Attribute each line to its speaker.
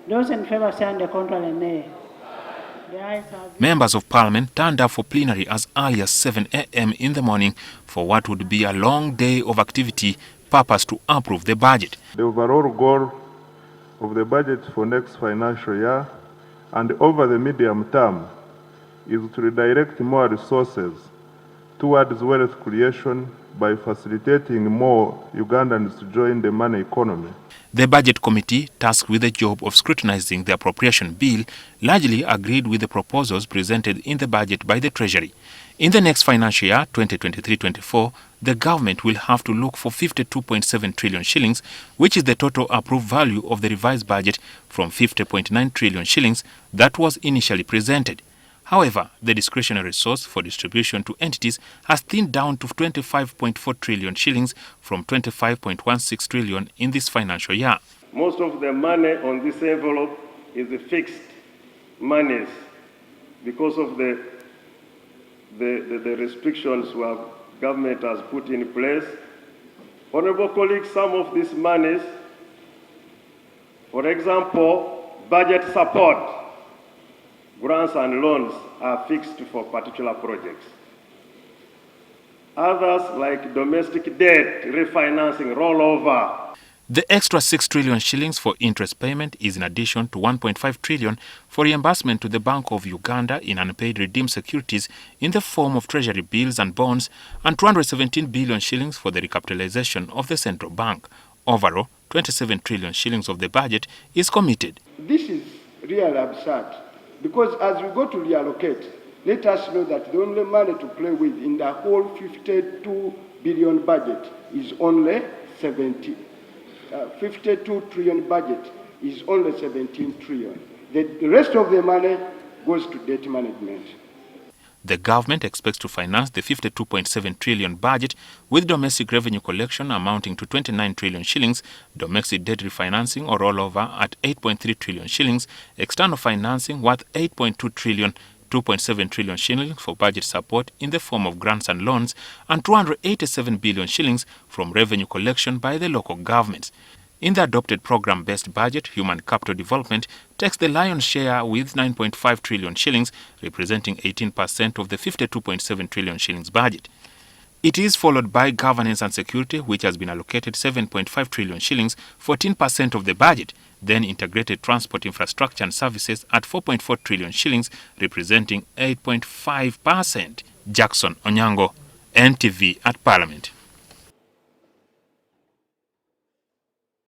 Speaker 1: Those in favour say on the contrary, nay.
Speaker 2: Members of Parliament turned up for plenary as early as 7 a.m. in the morning for what would be a long day of activity purposed to approve the budget.
Speaker 3: The overall goal of the budget for next financial year and over the medium term is to redirect more resources towards wealth creation by facilitating more Ugandans to join the money economy.
Speaker 2: The Budget Committee, tasked with the job of scrutinizing the appropriation bill, largely agreed with the proposals presented in the budget by the Treasury. In the next financial year, 2023-24, the government will have to look for 52.7 trillion shillings, which is the total approved value of the revised budget from 50.9 trillion shillings that was initially presented. However, the discretionary source for distribution to entities has thinned down to 25.4 trillion shillings from 25.16 trillion in this financial year.
Speaker 4: Most of the money on this envelope is the fixed monies because of the restrictions where government has put in place. Honorable colleagues, some of these monies, for example, budget support, grants and loans are fixed for particular projects. Others, like domestic debt, refinancing, rollover.
Speaker 2: The extra 6 trillion shillings for interest payment is in addition to 1.5 trillion for reimbursement to the Bank of Uganda in unpaid redeemed securities in the form of treasury bills and bonds, and 217 billion shillings for the recapitalization of the central bank. Overall, 27 trillion shillings of the budget is committed.
Speaker 5: This is really absurd. Because as we go to reallocate, let us know that the only money to play with in the whole 52 billion budget is only 52 trillion budget is only 17 trillion. The rest of the money goes to debt management.
Speaker 2: The government expects to finance the 52.7 trillion budget with domestic revenue collection amounting to 29 trillion shillings, domestic debt refinancing or rollover at 8.3 trillion shillings, external financing worth 8.2 trillion, 2.7 trillion shillings for budget support in the form of grants and loans, and 287 billion shillings from revenue collection by the local governments. In the adopted program-based budget, human capital development takes the lion's share with 9.5 trillion shillings, representing 18% of the 52.7 trillion shillings budget. It is followed by governance and security, which has been allocated 7.5 trillion shillings, 14% of the budget, then integrated transport infrastructure and services at 4.4 trillion shillings, representing 8.5%. Jackson Onyango, NTV at Parliament.